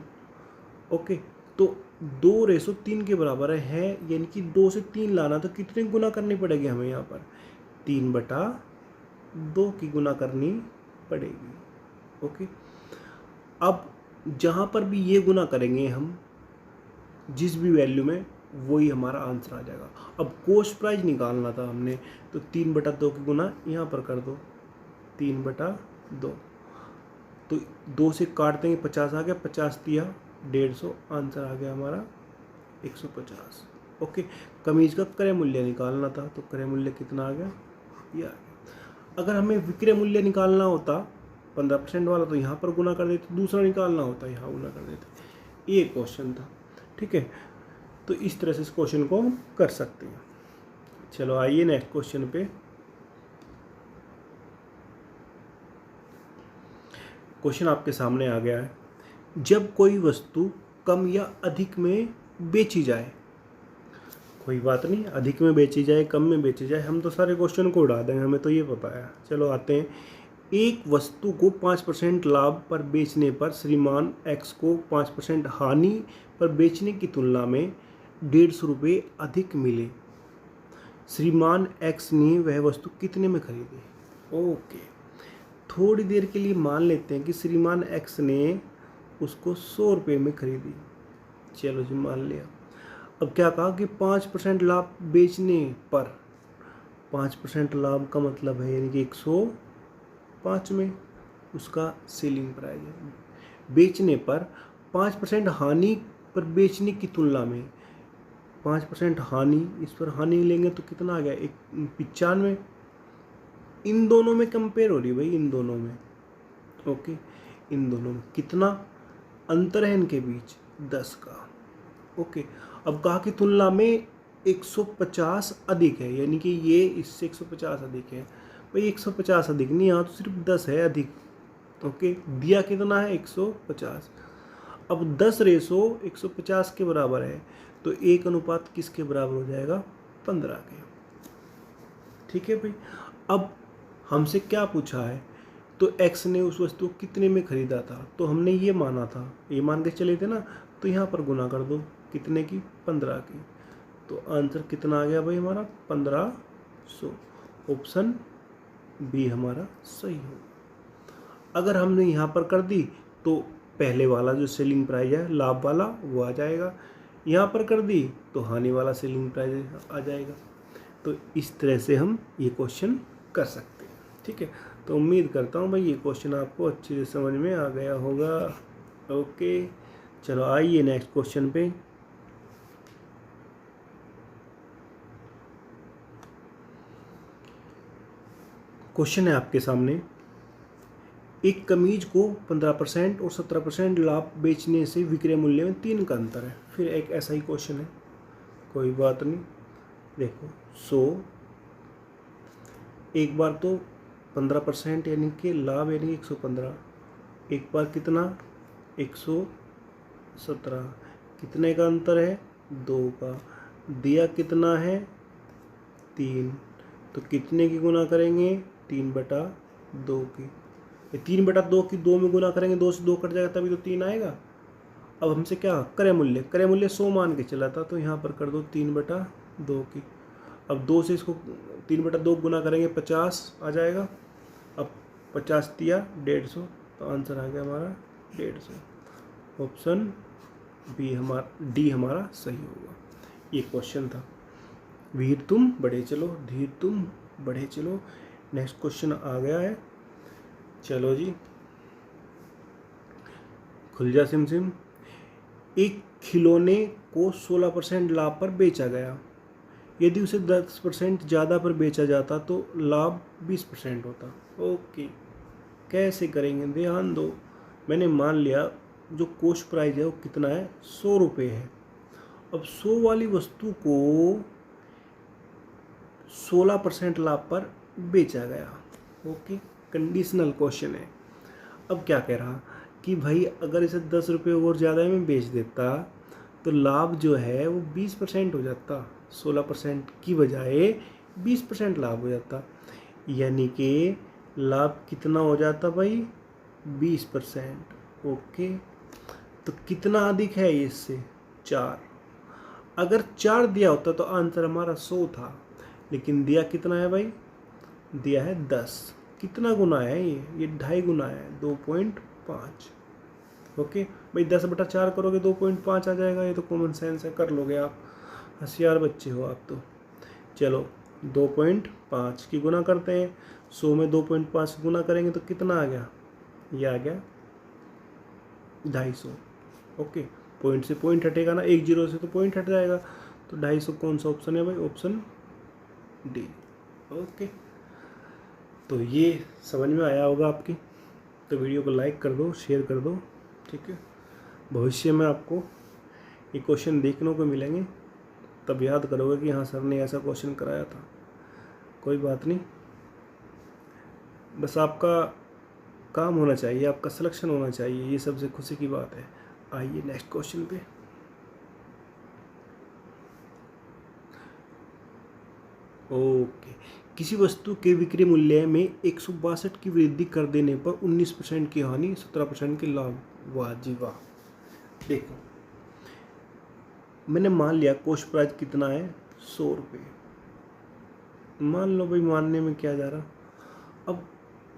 ओके, तो 2:3 के बराबर है, यानी कि 2 से 3 लाना, तो कितने गुना करनी पड़ेगी हमें यहाँ पर 3/2 की गुना करनी पड़ेगी। ओके, अब जहाँ पर भी ये गुना करेंगे हम जिस भी वैल्यू में, वही हमारा आंसर आ जाएगा। अब कॉस्ट प्राइस निकालना था हमने, तो 3/2 की गुना यहाँ पर कर दो, 3/2, तो 2 से काट देंगे 50 आ गया, 50 दिया 150, आंसर आ गया हमारा 150। ओके, कमीज का क्रय मूल्य निकालना था, तो क्रय मूल्य कितना आ गया ये आ गया। अगर हमें विक्रय मूल्य निकालना होता 15% वाला, तो यहाँ पर गुना कर देते, दूसरा निकालना होता यहाँ गुना कर देते। ये क्वेश्चन था। ठीक है, तो इस तरह से इस क्वेश्चन को हम कर सकते हैं। चलो आइए नेक्स्ट क्वेश्चन पे। क्वेश्चन आपके सामने आ गया है, जब कोई वस्तु कम या अधिक में बेची जाए, कोई बात नहीं, अधिक में बेची जाए कम में बेची जाए, हम तो सारे क्वेश्चन को उड़ा देंगे, हमें तो ये पता है। चलो आते हैं। एक वस्तु को 5% लाभ पर बेचने पर श्रीमान एक्स को 5% हानि पर बेचने की तुलना में 150 रुपये अधिक मिले। श्रीमान एक्स ने वह वस्तु कितने में खरीदी? ओके, थोड़ी देर के लिए मान लेते हैं कि श्रीमान एक्स ने उसको 100 रुपये में खरीदी। चलो जी, मान लिया। अब क्या कहा कि 5% लाभ बेचने पर, 5% लाभ का मतलब है यानी कि 105 में उसका सेलिंग प्राइस है। बेचने पर 5% हानि पर बेचने की तुलना में, 5% हानि, इस पर हानि लेंगे तो कितना आ गया? 95। इन दोनों में कंपेयर हो रही भाई, इन दोनों में। ओके, इन दोनों में कितना अंतर है इनके बीच? 10 का। ओके, अब कहा कि तुलना में 150 अधिक है, यानी कि ये इससे 150 अधिक है। भाई 150 अधिक नहीं, यहाँ तो सिर्फ 10 है अधिक। ओके, दिया कितना है? 150। अब 10 रेशो 150 के बराबर है, तो 1 अनुपात किसके बराबर हो जाएगा? 15 के। ठीक है भाई। अब हमसे क्या पूछा है? तो x ने उस वस्तु को कितने में खरीदा था, तो हमने ये माना था, ये मान के चले थे ना, तो यहाँ पर गुना कर दो, कितने की? 15 की। तो आंसर कितना आ गया भाई हमारा? 1500। ऑप्शन बी हमारा सही होगा। अगर हमने यहाँ पर कर दी तो पहले वाला जो सेलिंग प्राइस है लाभ वाला वो आ जाएगा, यहाँ पर कर दी तो हानि वाला सेलिंग प्राइस आ जाएगा। तो इस तरह से हम ये क्वेश्चन कर सकते हैं। ठीक है, तो उम्मीद करता हूँ भाई ये क्वेश्चन आपको अच्छे से समझ में आ गया होगा। ओके, चलो आइए नेक्स्ट क्वेश्चन पे। क्वेश्चन है आपके सामने, एक कमीज को 15% और 17% लाभ बेचने से विक्रय मूल्य में 3 का अंतर है। फिर एक ऐसा ही क्वेश्चन है, कोई बात नहीं। देखो 100, एक बार तो 15% यानी कि लाभ यानी 115, एक बार कितना? 117। कितने का अंतर है? 2 का। दिया कितना है? 3। तो कितने की गुना करेंगे? 3/2 की। 3/2 की 2 में गुना करेंगे, 2 से 2 कट जाएगा तभी तो 3 आएगा। अब हमसे क्या क्रय मूल्य? क्रय मूल्य 100 मान के चला था, तो यहाँ पर कर दो 3/2 की। अब 2 से इसको 3/2 गुना करेंगे, 50 आ जाएगा। अब 50 दिया 150, तो आंसर आ गया हमारा 150। ऑप्शन बी हमारा, डी हमारा सही होगा। ये क्वेश्चन था। वीर तुम बढ़े चलो, धीर तुम बढ़े चलो। नेक्स्ट क्वेश्चन आ गया है। चलो जी, खुल जा सिम सिम। एक खिलौने को 16% लाभ पर बेचा गया, यदि उसे 10% ज़्यादा पर बेचा जाता तो लाभ 20% होता। ओके, कैसे करेंगे? ध्यान दो। मैंने मान लिया जो कॉस्ट प्राइस है वो कितना है? 100 रुपये है। अब 100 वाली वस्तु को 16% लाभ पर बेचा गया। ओके, कंडीशनल क्वेश्चन है। अब क्या कह रहा कि भाई अगर इसे 10 रुपये और ज़्यादा में बेच देता तो लाभ जो है वो 20% हो जाता, 16% की बजाय 20% लाभ हो जाता, यानी कि लाभ कितना हो जाता भाई? 20%। ओके, तो कितना अधिक है इससे? 4। अगर 4 दिया होता तो आंसर हमारा 100 था, लेकिन दिया कितना है भाई? दिया है 10। कितना गुना है ये 2.5 गुना है, 2.5। ओके भाई, 10/4 करोगे 2.5 आ जाएगा। ये तो कॉमन सेंस है, कर लोगे आप, होशियार बच्चे हो आप तो। चलो 2.5 की गुना करते हैं, 100 में 2.5 गुना करेंगे तो कितना आ गया? ये आ गया 250। ओके, पॉइंट से पॉइंट हटेगा ना, 1 0 से तो पॉइंट हट जाएगा, तो 250 कौन सा ऑप्शन है भाई? Option D. ओके, तो ये समझ में आया होगा आपकी। तो वीडियो को लाइक कर दो, शेयर कर दो। ठीक है, भविष्य में आपको ये क्वेश्चन देखने को मिलेंगे। तब याद करोगे कि हाँ सर ने ऐसा क्वेश्चन कराया था। कोई बात नहीं, बस आपका काम होना चाहिए, आपका सिलेक्शन होना चाहिए, ये सबसे खुशी की बात है। आइए नेक्स्ट क्वेश्चन पे। ओके, किसी वस्तु के विक्रय मूल्य में 162 की वृद्धि कर देने पर 19% की हानि, 17% के लाभ। वाह जी वाह। देखो, मैंने मान लिया कॉस्ट प्राइस कितना है, 100 रुपये। मान लो भाई, मानने में क्या जा रहा। अब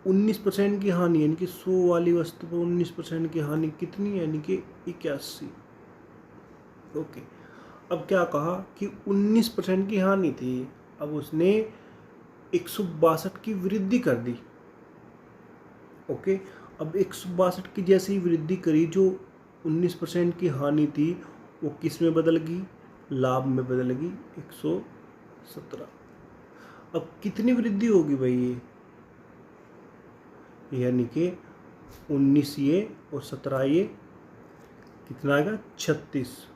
19% की हानि, यानी कि 100 वाली वस्तु पर 19% की हानि कितनी है, यानी कि 81। ओके, अब क्या कहा कि 19% की हानि थी, अब उसने 162 की वृद्धि कर दी। ओके, अब 162 की जैसे ही वृद्धि करी, जो 19% की हानि थी वो किस में बदल गई, लाभ में बदल गई, 117। अब कितनी वृद्धि होगी भाई ये, यानी कि 19 ये और 17 ये कितना आएगा, 36।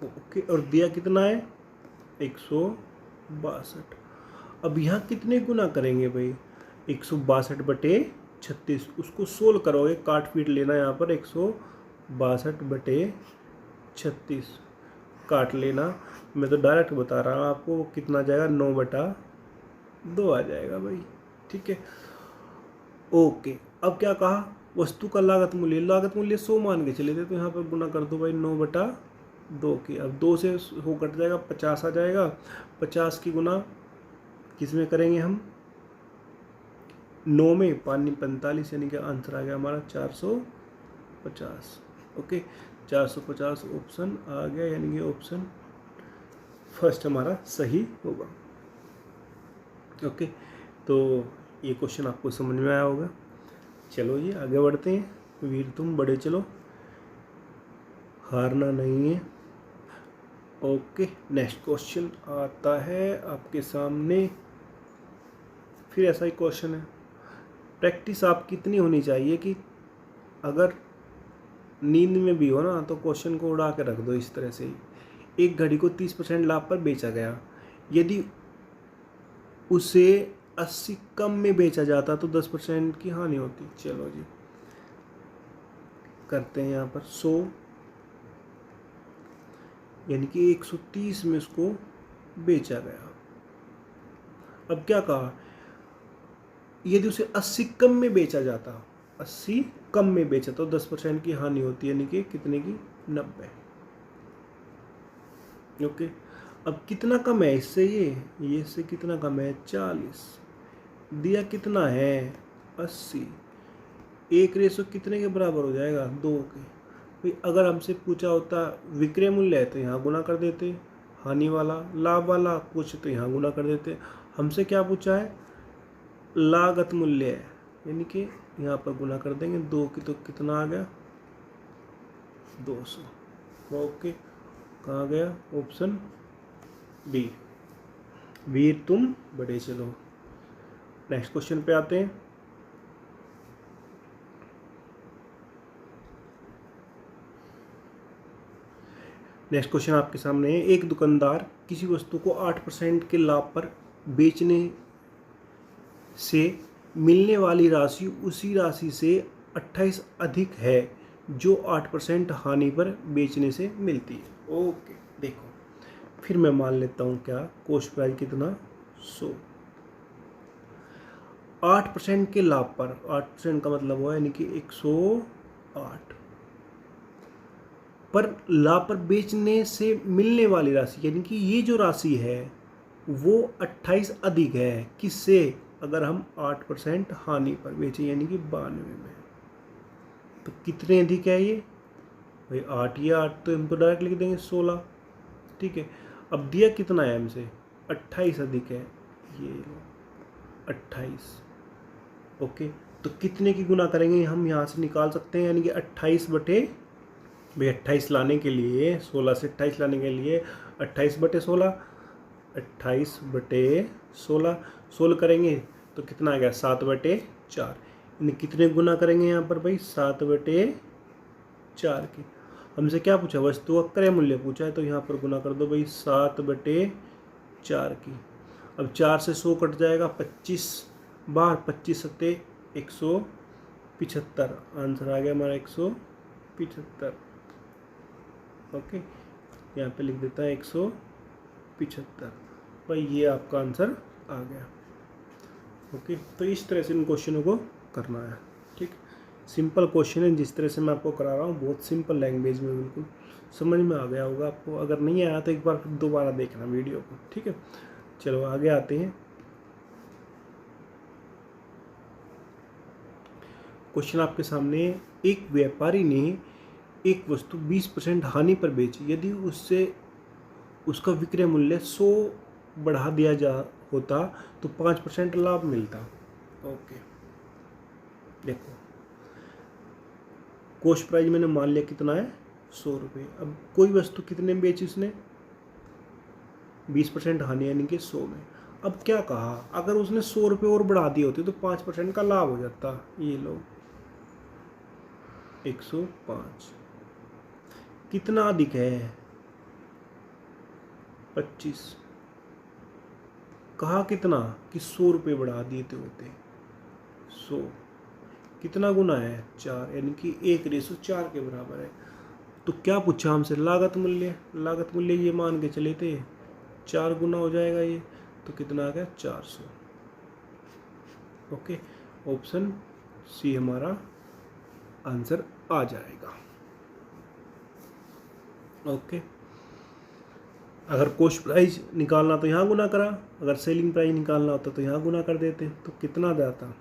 ओके, और दिया कितना है, 162। अब यहाँ कितने गुना करेंगे भाई, 162/36, उसको सोल्व करोगे, काट पीट लेना यहाँ पर, 162/36 काट लेना। मैं तो डायरेक्ट बता रहा हूँ आपको, कितना जाएगा, 9/2 आ जाएगा भाई। ठीक है, ओके। अब क्या कहा, वस्तु का लागत मूल्य 100 मान के चले थे, तो यहाँ पर गुना कर दो भाई 9/2 की। अब 2 से हो कट जाएगा, 50 आ जाएगा। 50 की गुना किस में करेंगे हम, 9 में, 45, यानी कि आंसर आ गया हमारा 450। ओके, 450 ऑप्शन आ गया, यानी कि ऑप्शन फर्स्ट हमारा सही होगा। ओके, तो ये क्वेश्चन आपको समझ में आया होगा। चलो ये आगे बढ़ते हैं। वीर तुम बड़े चलो, हारना नहीं है। ओके, नेक्स्ट क्वेश्चन आता है आपके सामने। फिर ऐसा ही क्वेश्चन है। प्रैक्टिस आपकी इतनी होनी चाहिए कि अगर नींद में भी हो ना, तो क्वेश्चन को उड़ा के रख दो इस तरह से ही। एक घड़ी को 30% लाभ पर बेचा गया, यदि उसे 80 कम में बेचा जाता तो 10% की हानि होती। चलो जी, करते हैं यहाँ पर 100, यानी कि 130 में उसको बेचा गया। अब क्या कहा, यदि उसे 80 कम में बेचा जाता, 80 कम में बेचा तो 10% की हानि होती, यानी कि कितने की, 90। ओके, अब कितना कम है इससे, ये इससे कितना कम है, 40। दिया कितना है, 80। 1 कितने के बराबर हो जाएगा, 2 के। भाई अगर हमसे पूछा होता विक्रय मूल्य है तो यहाँ गुना कर देते, हानि वाला, लाभ वाला कुछ तो यहाँ गुना कर देते। हमसे क्या पूछा है, लागत मूल्य है, यानी कि यहाँ पर गुना कर देंगे, 2 की तो कितना आ गया, 200। ओके, कहाँ गया, ऑप्शन बी, वीर तुम बड़े चलो। नेक्स्ट क्वेश्चन पे आते हैं। नेक्स्ट क्वेश्चन आपके सामने है। एक दुकानदार किसी वस्तु को 8% के लाभ पर बेचने से मिलने वाली राशि उसी राशि से 28 अधिक है जो 8% हानि पर बेचने से मिलती है। ओके, देखो फिर मैं मान लेता हूँ, क्या कॉस्ट प्राइस कितना, 100। 8% के लाभ पर, 8% का मतलब हुआ यानी कि 108 पर लाभ पर बेचने से मिलने वाली राशि, यानी कि ये जो राशि है वो 28 अधिक है किससे, अगर हम 8% हानि पर बेचें, यानी कि 92 में। तो कितने अधिक है ये भाई, 8 या 8 तो हम तो डायरेक्ट लिख देंगे 16। ठीक है, अब दिया कितना है हमसे, 28 अधिक है, ये 28। ओके, तो कितने की गुना करेंगे हम यहाँ से निकाल सकते हैं, यानी कि 28 बटे, भाई 28 लाने के लिए, 16 से 28 लाने के लिए 28/16, 28/16 सोल्व करेंगे तो कितना आ गया, 7/4। यानी कितने गुना करेंगे यहाँ पर भाई, 7/4 की। हमसे क्या पूछा, वस्तु का क्रय मूल्य पूछा है, तो यहाँ पर गुना कर दो भाई 7/4 की। अब 4 से 100 कट जाएगा 25 बार, 25 सत्ते 175, आंसर आ गया हमारा 175। ओके, यहाँ पे लिख देता है 175 भाई, ये आपका आंसर आ गया। ओके, तो इस तरह से इन क्वेश्चनों को करना है। ठीक, सिंपल क्वेश्चन है, जिस तरह से मैं आपको करा रहा हूँ बहुत सिंपल लैंग्वेज में, बिल्कुल समझ में आ गया होगा आपको। अगर नहीं आया तो एक बार फिर दोबारा देखना वीडियो को। ठीक है, चलो आगे आते हैं। क्वेश्चन आपके सामने, एक व्यापारी ने एक वस्तु 20% हानि पर बेची, यदि उससे उसका विक्रय मूल्य 100 बढ़ा दिया जा होता तो 5% लाभ मिलता। ओके, देखो कॉस्ट प्राइस मैंने मान लिया कितना है, 100 रुपये। अब कोई वस्तु कितने में बेची उसने, 20% हानि यानी कि 100 में। अब क्या कहा, अगर उसने 100 रुपये और बढ़ा दिए होते तो 5% का लाभ हो जाता। ये लो 105, कितना अधिक है, 25। कहा कितना कि 100 रुपये बढ़ा दिए थे होते, 100 कितना गुना है, 4, यानी कि 1:4 के बराबर है। तो क्या पूछा हमसे, लागत मूल्य। लागत मूल्य ये मान के चले थे 4 गुना हो जाएगा ये, तो कितना आ गया 400। ओके, ऑप्शन सी हमारा आंसर आ जाएगा। ओके, अगर कॉस्ट प्राइस निकालना तो यहाँ गुना करा, अगर सेलिंग प्राइस निकालना होता तो यहाँ गुना कर देते, तो कितना जाता,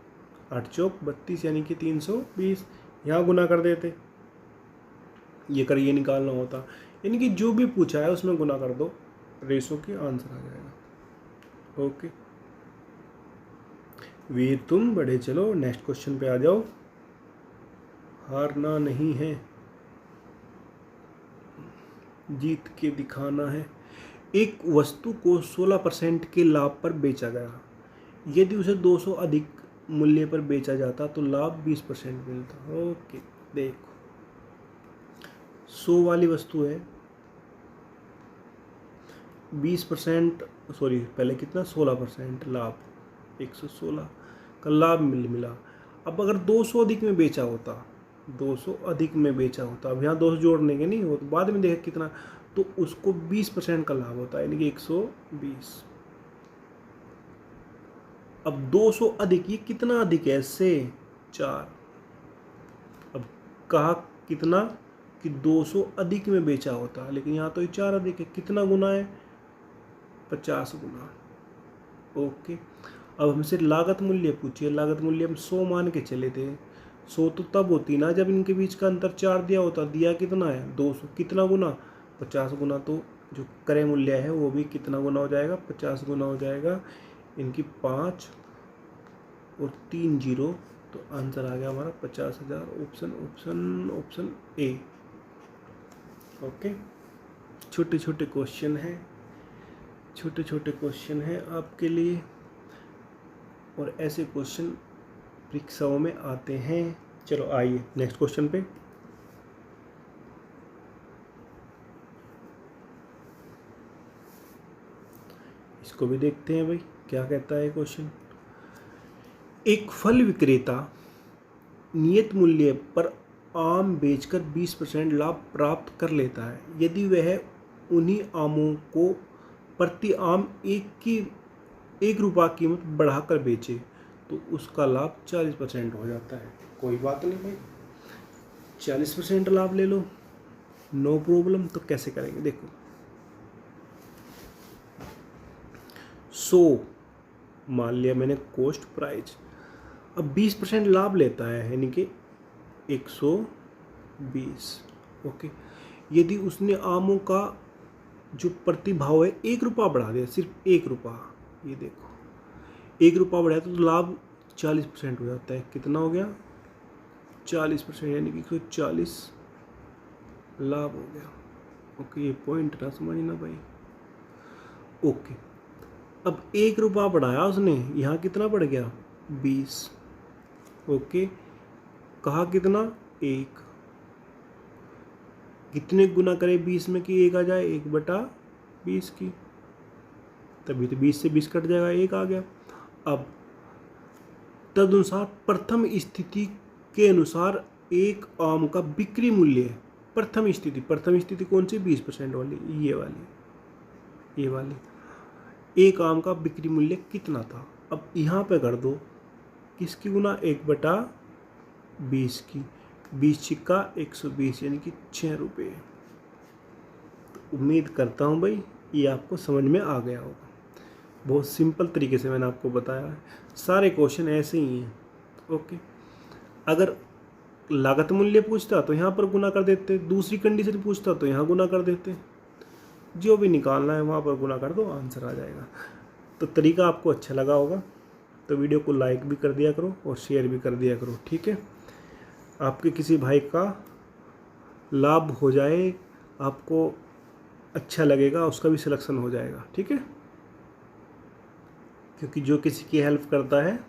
8 चौक 32 यानी कि 320, यहाँ गुना कर देते। ये कर ये निकालना होता, यानी कि जो भी पूछा है उसमें गुना कर दो, रेशो की आंसर आ जाएगा। ओके वीर तुम बड़े चलो, नेक्स्ट क्वेश्चन पे आ जाओ, हारना नहीं है, जीत के दिखाना है। एक वस्तु को 16% के लाभ पर बेचा गया, यदि उसे 200 अधिक मूल्य पर बेचा जाता तो लाभ 20% मिलता। ओके, देखो 100 वाली वस्तु है, 20% सॉरी पहले कितना 16% लाभ, 116 का लाभ मिला। अब अगर 200 अधिक में बेचा होता, 200 अधिक में बेचा होता, अब यहाँ 200 जोड़ने के नहीं हो तो बाद में देखा कितना, तो उसको 20% का लाभ होता है, यानी कि 120। अब 200 अधिक, ये कितना अधिक है इससे, 4। अब कहा कितना कि 200 अधिक में बेचा होता, लेकिन यहाँ तो ये 4 अधिक है, कितना गुना है, 50 गुना। ओके, अब हमसे लागत मूल्य पूछिए। लागत मूल्य हम 100 मान के चले थे, 100 तो तब होती ना जब इनके बीच का अंतर 4 दिया होता, दिया कितना है 200, कितना गुना, 50 गुना। तो जो क्रय मूल्य है वो भी कितना गुना हो जाएगा, 50 गुना हो जाएगा। इनकी 5 और 3 जीरो, तो आंसर आ गया हमारा 50,000। Option option option A. Okay, छोटे छोटे क्वेश्चन हैं, छोटे छोटे क्वेश्चन हैं आपके लिए, और ऐसे क्वेश्चन परीक्षाओं में आते हैं। चलो आइए नेक्स्ट क्वेश्चन पे। इसको भी देखते हैं भाई क्या कहता है क्वेश्चन। एक फल विक्रेता नियत मूल्य पर आम बेचकर 20% लाभ प्राप्त कर लेता है, यदि वह उन्हीं आमों को प्रति आम 1 रुपया कीमत बढ़ाकर बेचे तो उसका लाभ 40% हो जाता है। कोई बात नहीं भाई, 40% लाभ ले लो, नो प्रॉब्लम। तो कैसे करेंगे, देखो 100 मान लिया मैंने कॉस्ट प्राइस, अब 20% लाभ लेता है यानी कि 120। ओके, यदि उसने आमों का जो प्रतिभाव है 1 रुपया बढ़ा दिया, सिर्फ 1 रुपया, ये देखो 1 रुपया बढ़ाया तो लाभ 40% हो जाता है। कितना हो गया, 40%, यानी कि 140 लाभ हो गया। ओके, ये पॉइंट ना समझना भाई। ओके, अब 1 रुपया बढ़ाया उसने, यहाँ कितना बढ़ गया 20। ओके, कहा कितना 1, कितने गुना करें 20 में कि 1 आ जाए, 1/20 की, तभी तो 20 से 20 कट जाएगा, 1 आ गया। अब तदनुसार प्रथम स्थिति के अनुसार एक आम का बिक्री मूल्य है। प्रथम स्थिति कौन सी? 20% वाली, ये वाली एक आम का बिक्री मूल्य कितना था। अब यहाँ पे कर दो किसकी गुना? 1/20 की, 20 छिक्का 120 यानी कि 6 रुपये। तो उम्मीद करता हूँ भाई ये आपको समझ में आ गया होगा। बहुत सिंपल तरीके से मैंने आपको बताया है, सारे क्वेश्चन ऐसे ही हैं। ओके, अगर लागत मूल्य पूछता तो यहाँ पर गुना कर देते, दूसरी कंडीशन पूछता तो यहाँ गुना कर देते, जो भी निकालना है वहाँ पर गुना कर दो, आंसर आ जाएगा। तो तरीका आपको अच्छा लगा होगा तो वीडियो को लाइक भी कर दिया करो और शेयर भी कर दिया करो, ठीक है। आपके किसी भाई का लाभ हो जाए, आपको अच्छा लगेगा, उसका भी सिलेक्शन हो जाएगा, ठीक है। क्योंकि जो किसी की हेल्प करता है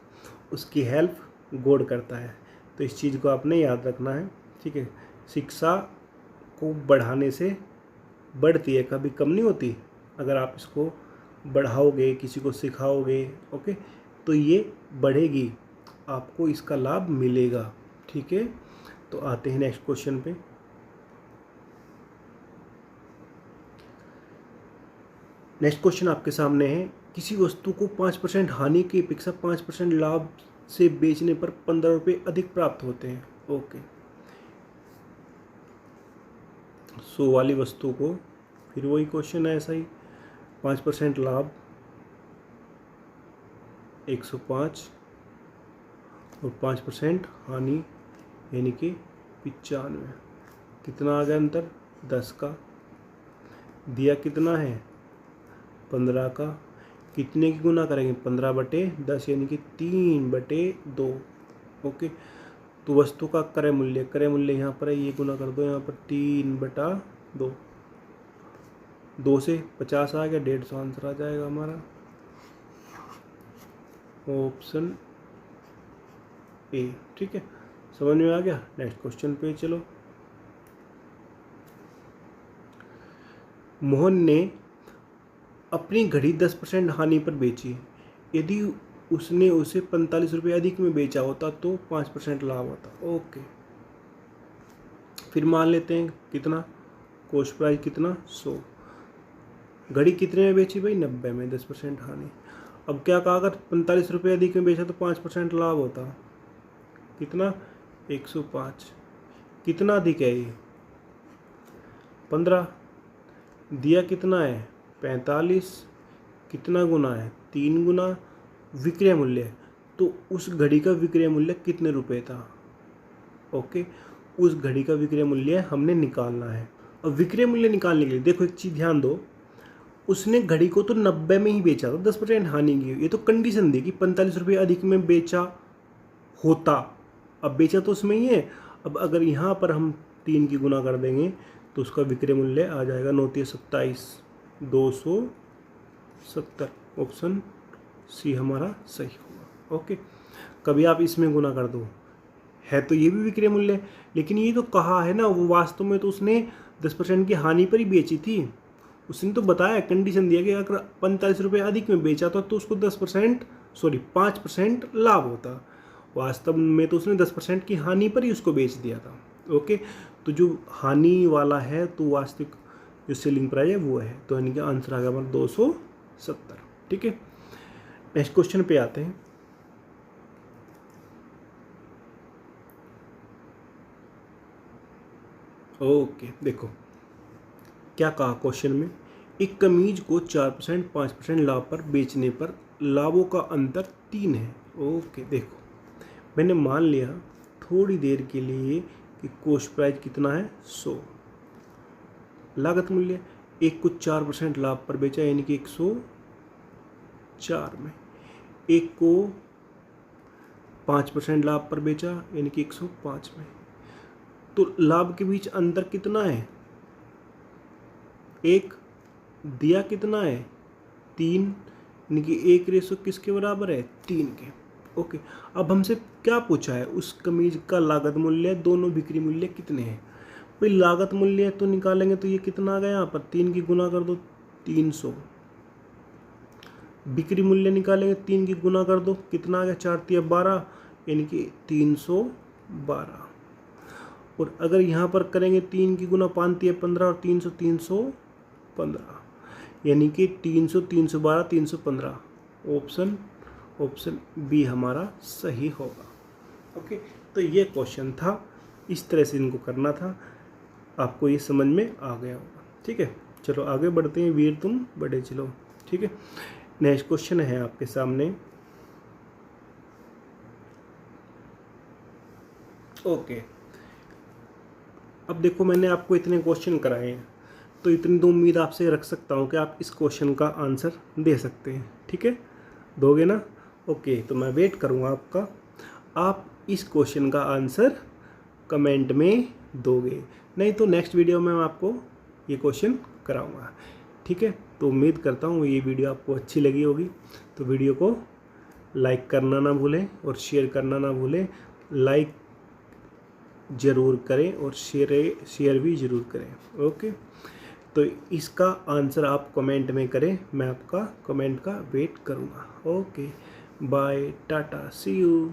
उसकी हेल्प गॉड करता है, तो इस चीज़ को आपने याद रखना है, ठीक है। शिक्षा को बढ़ाने से बढ़ती है, कभी कम नहीं होती। अगर आप इसको बढ़ाओगे, किसी को सिखाओगे, ओके, तो ये बढ़ेगी, आपको इसका लाभ मिलेगा, ठीक है। तो आते हैं नेक्स्ट क्वेश्चन पे। नेक्स्ट क्वेश्चन आपके सामने है, किसी वस्तु को 5% हानि की अपेक्षा 5% लाभ से बेचने पर 15 रुपये अधिक प्राप्त होते हैं। ओके, 100 वाली वस्तु को, फिर वही क्वेश्चन है ऐसा ही, 5% लाभ 105 और 5% हानि यानी कि 95। कितना आ गया अंतर? 10 का। दिया कितना है? 15 का। कितने की गुना करेंगे? 15/10 यानी कि 3/2। ओके, तो वस्तु का क्रय मूल्य यहाँ पर है, ये गुना कर दो यहाँ पर 3/2। 2 से 50 आ गया, 150 आंसर आ जाएगा हमारा, ऑप्शन ए, ठीक है। समझ में आ गया। नेक्स्ट क्वेश्चन पे चलो। मोहन ने अपनी घड़ी 10% हानि पर बेची। यदि उसने उसे 45 रुपये अधिक में बेचा होता तो 5% लाभ होता। ओके, फिर मान लेते हैं कितना, कॉस्ट प्राइस कितना? 100। घड़ी कितने में बेची भाई? 90 में, 10% हानि। अब क्या कहा, अगर 45 रुपये अधिक में बेचा तो 5% लाभ होता। कितना? 105। कितना अधिक है ये? 15। दिया कितना है? 45। कितना गुना है? 3 गुना। विक्रय मूल्य, तो उस घड़ी का विक्रय मूल्य कितने रुपए था? ओके, उस घड़ी का विक्रय मूल्य हमने निकालना है। और विक्रय मूल्य निकालने के लिए देखो एक चीज़ ध्यान दो, उसने घड़ी को तो 90 में ही बेचा था, 10% हानि की। ये तो कंडीशन दी कि 45 रुपये अधिक में बेचा होता, अब बेचा तो उसमें ही है। अब अगर यहाँ पर हम 3 की गुना कर देंगे तो उसका विक्रय मूल्य आ जाएगा 9×3=27, 270। ऑप्शन सी हमारा सही होगा। ओके, कभी आप इसमें गुना कर दो, है तो ये भी विक्रय मूल्य, लेकिन ये तो कहा है ना, वो वास्तव में तो उसने 10% की हानि पर ही बेची थी। उसने तो बताया, कंडीशन दिया कि अगर 45 रुपये अधिक में बेचा था तो उसको 5% लाभ होता। वास्तव में तो उसने 10% की हानि पर ही उसको बेच दिया था। ओके, तो जो हानि वाला है तो वास्तविक जो सेलिंग प्राइस है वो है, तो यानी कि आंसर आ गया हमारा 270। ठीक है, नेक्स्ट क्वेश्चन पे आते हैं। ओके, देखो क्या कहा क्वेश्चन में, एक कमीज को 4% 5% लाभ पर बेचने पर लाभों का अंतर 3 है। ओके, देखो मैंने मान लिया थोड़ी देर के लिए कि कॉस्ट प्राइस कितना है 100, लागत मूल्य एक को 4% लाभ पर बेचा यानी कि 104 में, एक को 5% लाभ पर बेचा यानी कि 105 में। तो लाभ के बीच अंतर कितना है? एक। दिया कितना है? 3, यानी कि 1 किसके बराबर है? 3 के। ओके, अब हमसे क्या पूछा है? उस कमीज का लागत मूल्य, दोनों बिक्री मूल्य कितने हैं? भाई लागत मूल्य तो निकालेंगे तो ये कितना आ गया, यहाँ पर 3 की गुना कर दो 300। बिक्री मूल्य निकालेंगे 3 की गुना कर दो, कितना आ गया 4 तिया 12, यानी कि 312। और अगर यहाँ पर करेंगे 3 की गुना 5 तिया 15 और 300 315, यानी कि 300 312 315। ऑप्शन बी हमारा सही होगा। ओके, तो ये क्वेश्चन था, इस तरह से इनको करना था। आपको ये समझ में आ गया होगा। ठीक है, चलो आगे बढ़ते हैं। वीर तुम बड़े चलो। ठीक है, नेक्स्ट क्वेश्चन है आपके सामने। ओके, अब देखो मैंने आपको इतने क्वेश्चन कराए हैं, तो इतनी तो उम्मीद आपसे रख सकता हूँ कि आप इस क्वेश्चन का आंसर दे सकते हैं। ठीक है, दोगे ना? ओके, तो मैं वेट करूँगा आपका। आप इस क्वेश्चन का आंसर कमेंट में दोगे, नहीं तो नेक्स्ट वीडियो में मैं आपको ये क्वेश्चन कराऊंगा। ठीक है, तो उम्मीद करता हूँ ये वीडियो आपको अच्छी लगी होगी। तो वीडियो को लाइक करना ना भूलें और शेयर करना ना भूलें। लाइक ज़रूर करें और शेयर भी ज़रूर करें। ओके, तो इसका आंसर आप कमेंट में करें, मैं आपका कमेंट का वेट करूँगा। ओके, बाय, टाटा, सी यू।